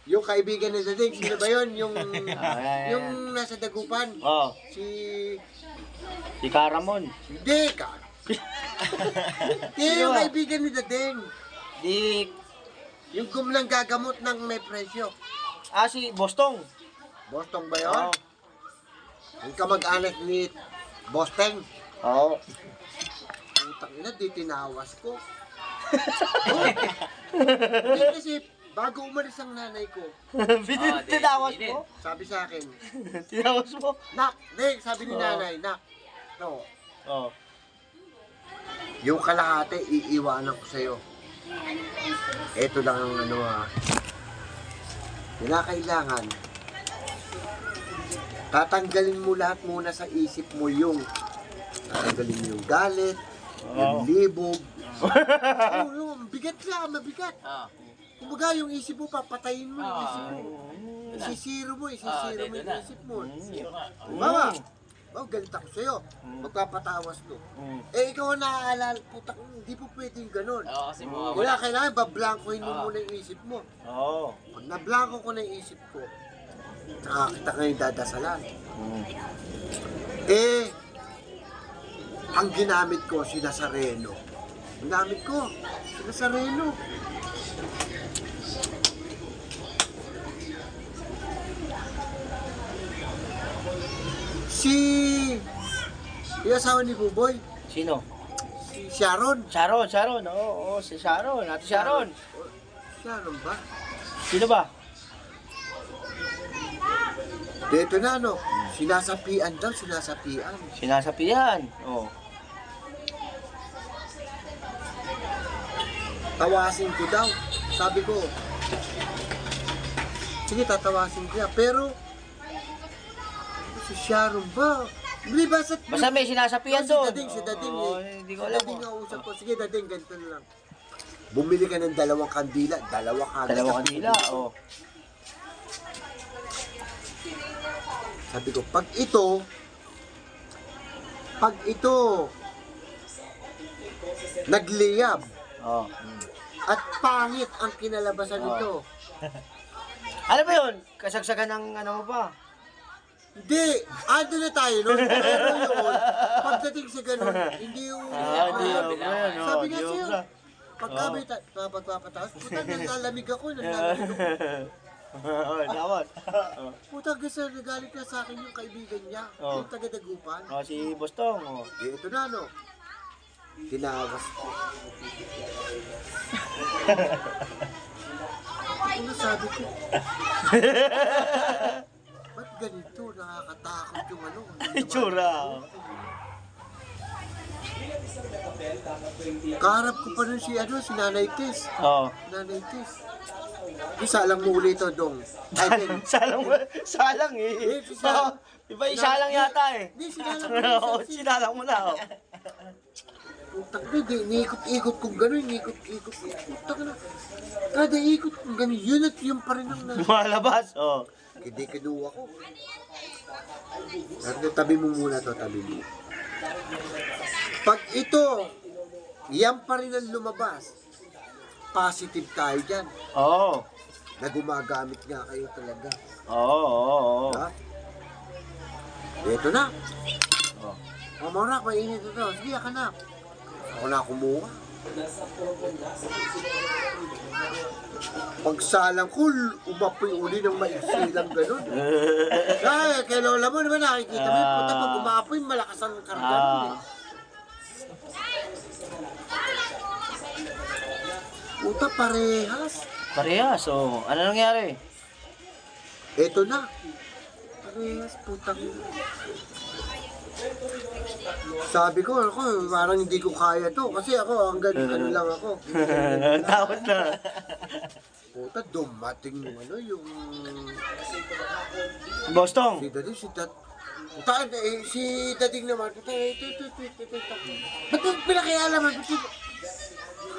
Yung kaibigan ni Dading, sino ba yun? Yung, yan. yung nasa Dagupan. Oh, Si... si Karamon. Hindi, ka. Hindi, yung kaibigan ni Dading. Di, Yung gumlang gagamot ng may presyo. si Bostong. Bostong ba yun? Oo. Yung kamag-anak ni Bosteng. Oo. Putang ina, di tinawas ko. Hindi kasi, bago umalis ang nanay ko, Tinawas mo? sabi sa akin, Tinawas mo? Nak, hindi, sabi ni nanay, Nak, no, Oo. yung kalahati, iiwanan ko sa'yo. Ito lang ang ano kailangan. Tatanggalin mo lahat muna sa isip mo yung tatanggalin mo yung galit, yung libog. Yung bigat lang, mabigat. Kumbaga yung isip mo, papatayin mo yung isip mo. Isisiro mo yung isip mo. Mama, galit ako sa'yo. Magpapatawas to. Eh, ikaw ang naaalala, putak, hindi po pwedeng ganun. Wala, kailangan bablankohin mo muna yung isip mo. Oo. Pag nablanko ko na yung isip ko, saka kita ngayon dadasalan. Eh, ang ginamit ko, si Nazareno. Ginamit ko, si Nazareno. Yung asawa ni Buboy, Sino? si Sharon. Sharon. Oo, si Sharon. Ate Sharon. Sharon ba? Sino ba? Dito na, no? Sinasapian daw, sinasapian. Sinasapian. Oo. Tawasin ko daw. Sabi ko, sige, tatawasin ko yan. Pero, si Sharon ba? Hindi, basta Basta may sinasapian doon. Si Dading. Oo, hindi ko Si alam. Dading ang usap ko. Sige, Dading, ganito na lang. Bumili ka ng 2 kandila. Dalawa Kanila. Oo. Sabi ko, pag ito, nagliyab, Oo. at pangit ang kinalabasan nito. Ano ba yun? Kasagsagan ng ano mo ba? Hindi, ando na tayo nun. Pero yun, pagdating sa ganun, hindi yung... sabi nga sa'yo, pagkabay pagpapataas, putang nalalamig ako. Dapat. Putang gusto, nagalit na sa akin yung kaibigan niya, yung taga-Dagupan. Si Bostong. Oh. Ito na, no? Tinawas ko. Ano sabi ko? Ba't ganito? Nakakatakot yung ano? Itsura. Kaharap ko pa nun si Nanay Tess. Oo. Nanay Tess. Isa lang mo ulit ito, Dong. Salang eh. Iba isalang yata eh. Hindi, sinalang mo. Sinalang mo na. Putak na, iniikot-ikot kong gano'n, iniikot-ikot. Putak na. Kada ikot kong gano'n, yun at yun pa rin ang Lumalabas. Oo. Hindi kinuha ko. Tabi mo muna to, tabi mo. Pag ito, yan pa rin ang lumabas, positive tayo dyan. Oo. Na gumagamit nga kayo talaga. Oo. Ha? Ito na. Oo. Mamorak, mainit ito. Sige, ka na. Ako na kumuha. Pagsalang ko, umapoy uli ng maisilang gano'n. Kaya lola mo naman nakikita mo yung puta pag umapoy, malakas ang karga nun eh. Puta, parehas. Parehas. Oo. Ano nangyari? Eto na. Parehas, putang. Sabi ko, parang hindi ko kaya to. Kasi ako, hanggang ano lang ako. Tawad na. Puta, dumating yung ano, yung... Bostong. Puta, si Dading naman. Puta, ba't yung pinakialaman?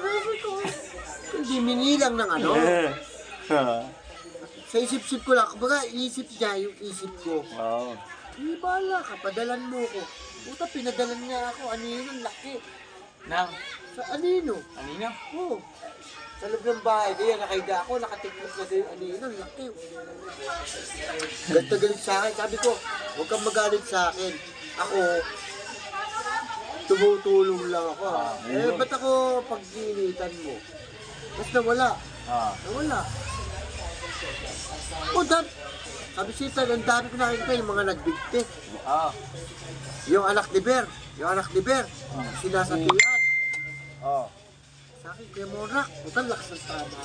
Sabi ko, hindi minilang ng ano. Sa isip-sip ko lang, kumbaga, isip niya yung isip ko. Oo. Hindi bala ka, padalan mo ko. Puta, pinadalan niya ako. Anino, laki. Nang? Sa anino? Anino? Oo. Sa loob ng bahay, kaya nakahiga ako, nakatiklop na din, laki. Ganto galit sa akin. Sabi ko, huwag kang magalit sa akin. Ako, tumutulong lang ako. Ba't ako pag-iinitan mo? Tapos nawala. Nawala. Sabi siya, ang dami ko nakikita yung mga nagbigti. Yung anak ni Ber. Sinasabihan. Sa akin, Kuya Morak, utang lakas ng tama.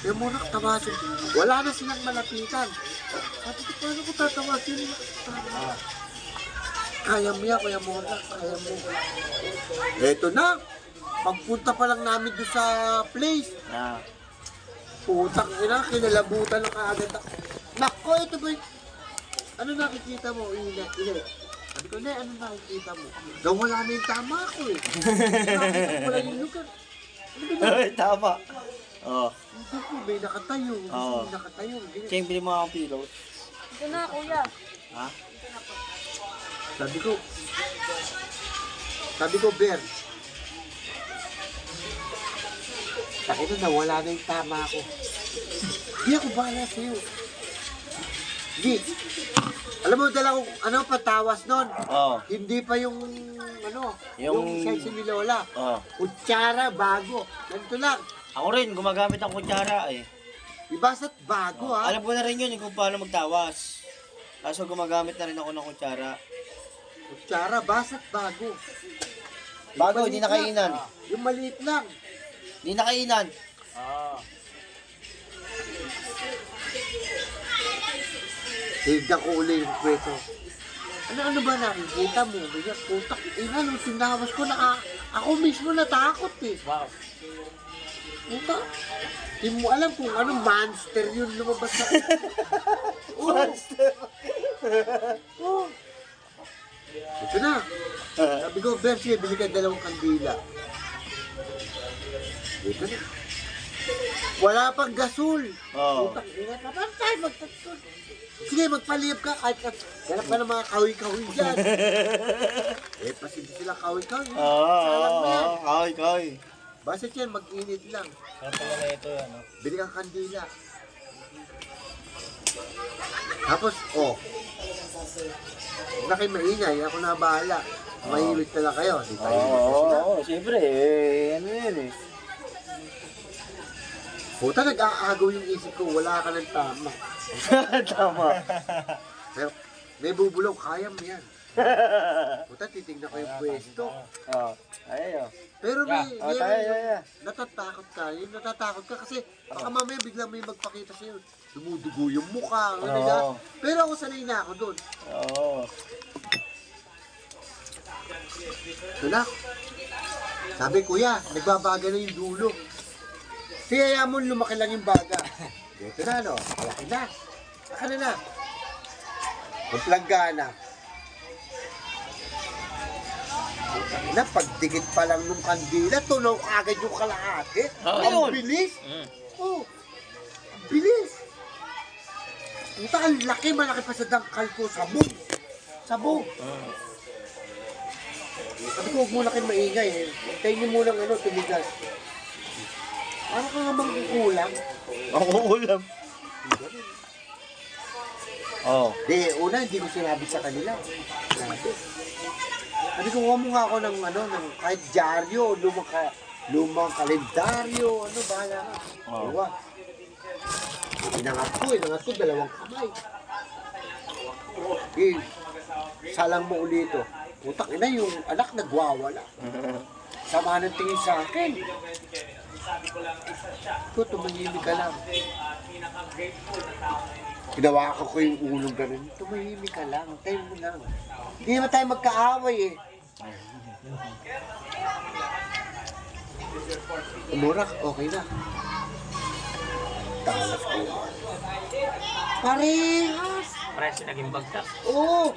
Kuya Morak, tamasin. Wala na silang malapitan. Sabi ko, paano ko tatawasin yung lakas ng tama? Kaya mo yan, Kuya Morak, kaya mo. Eto na, pagpunta pa lang namin doon sa place. Putang ina, kinalabutan na kaagad ako. Nako, ito ba ano nakikita mo? Ina. Sabi ko, ano nakikita mo? Daw wala na yung tama ako eh. Nakikita ko pala yung lugar. Tama. Hindi ko, may nakatayo. May nakatayo. Cheng, bili mo akong pillow. Ito na, kuya. Ha? Sabi ko, Ber. Sabi ko, nawala na yung tama ako. Hindi ako bahala sa'yo. Hindi. Alam mo, dala kong, patawas nun. Hindi pa yung size ni Lola. Kutsara, bago. Ganito lang. Ako rin, gumagamit ng kutsara eh. Ibasa't bago, ha? Alam ko na rin yun kung paano magtawas. Kaso gumagamit na rin ako ng kutsara. Kutsara, basa't bago. Bago, hindi nakainan. Yung maliit lang. Hindi nakainan. Tignan ko uli yung kweso. Ano ba nakikita mo? Putak, nung tinawas ko na ako mismo natakot eh. Wow. Putak, hindi mo alam kung anong monster yun lumabas na. Monster. Ito na. Sabi ko, Bersi, bili ka 2 kandila. Ito na. Wala pang gasol. Putak, ingat na pa tayo magtatol. Sige, magpaliyap ka kahit ganap ka ng mga kahoy-kahoy dyan. Pasimple sila kahoy-kahoy. Salang mo yan. Kahoy. Basta yan, mag-init lang. Saan pala ito yan? Bili kang kandila. Tapos, huwag na kayo maingay, ako na bahala. Mahimik na lang kayo. Di tayo sila. Siyempre, ano yan eh. Puta, nag-aagaw yung isip ko, wala ka ng tama. Tama. Pero, may bubulong, kaya mo yan. Puta, titignan ko yung pwesto. Pero natatakot ka. Yung natatakot ka kasi baka mamaya biglang may magpakita sa'yo. Dumudugo yung mukha. Pero ako sanay na ako doon. Wala. Sabi, kuya, nagbabaga na yung dulo. Kaya mo lumaki lang yung baga. Ito na, malaki na. Saka na. Magplanggana. Na, pagdikit pa lang nung kandila, tunaw agad yung kalahati. Ang bilis. Ang bilis. Puta, ang laki, malaki pa sa dangkal ko. Sabog. Sabi ko, huwag muna kayo maingay. Hintayin niyo muna tumigas. Ano ka namang kukulang? Makukulam. Hindi ko sinabi sa kanila. Sabi ko, huwag mo nga ako ng kahit dyaryo, lumang kalendaryo, bahala ka. Diba? Inangat ko, 2 kamay. Salang mo ulit ito. Putak ina, yung anak nagwawala. Sama ng tingin sa akin. Ito, tumahimik ka lang. Ginawa ko yung ulong ganun. Tumahimik ka lang, tayo mo lang. Hindi naman tayo magkaaway eh. Umurak, okay na. Talas ko. Parehas! Parehas naging bagtas. Oo!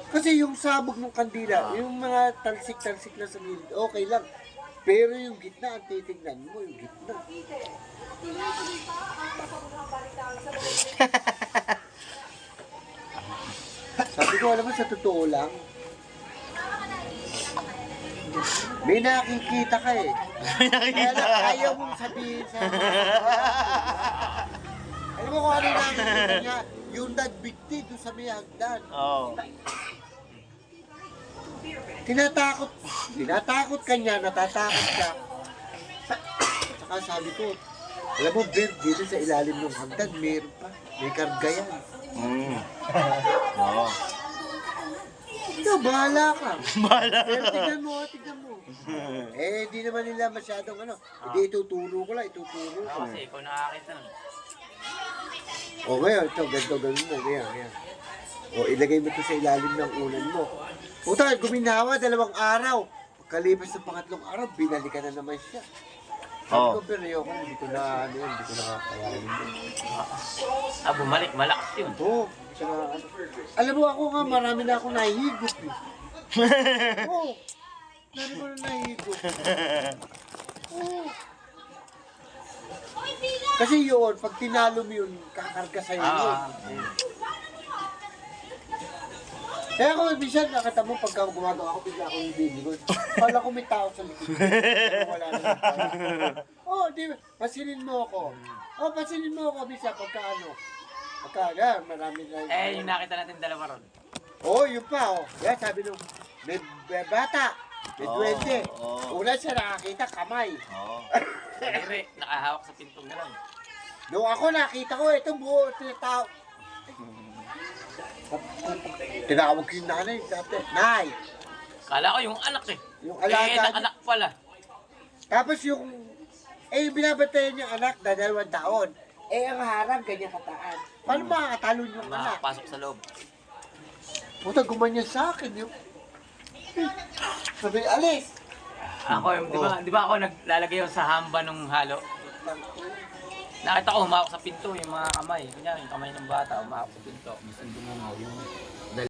Kasi yung sabog ng kandila, yung mga talsik-talsik na sa gilid, okay lang. Pero yung gitna, ang titignan mo, yung gitna. Sabi ko, alam mo, sa totoo lang, may nakikita ka eh. Kaya lang, ayaw mong sabihin sa alam mo kung ano nakikita niya? Yung nagbigti doon sa may hagdan. Oo. Tinatakot ka niya, natatakot ka. Saka sabi ko, alam mo, Ben, dito sa ilalim ng hagdan, meron pa. May karga yan. Oo. Ikaw, bahala ka. Bahala. Pero tignan mo. Di naman nila masyadong ano. Hindi, ituturo ko lang. Kasi ikaw nakakita nun. O ngayon, ito, ganito mo. Ganyan. O, ilagay mo ito sa ilalim ng unan mo. Puta, guminawa, 2 araw. Pagkalipas ng 3 araw, binalikan na naman siya. Sabi ko, pero ayoko, hindi ko na kakayanin yun. Bumalik, malakas yun. Oo. Tsaka, alam mo ako nga, marami na akong nahihigop eh. Oo. Marami ko na nahihigop. Oo. Kasi yun, pag tinalo mo yun, kakarga sa'yo yun. Kaya ako, minsan nakita mo, pagka gumagawa ako, bigla ako yung baby ko. Pala ko may tao sa likod. Wala naman pala. Di ba? Pasilin mo ako. Pasilin mo ako, bisa, pagka ano. Pagka, marami na. Yung nakita natin dalawa ron. Yun pa, Yan, sabi nung, may bata, may duwende. Una siya nakakita, kamay. Dire, nakahawak sa pintong na lang. Nung ako nakita ko, ito buo, tao. Tinawag ko yung nanay, dati. Nay! Kala ko yung anak eh. Yung alaga. Anak pala. Tapos yung binabatayan yung anak na 2 taon. Ang harang, ganyan kataan. Paano makakatalon yung anak? Makapasok sa loob. Puta, gumanyan sa akin yung... Sabi, alis! Ako, di ba ako naglalagay yung sa hamba nung halo? Nakita ko humawak sa pinto yung mga kamay. Kanya yung kamay ng bata humawak sa pinto. Minsan dumungaw yung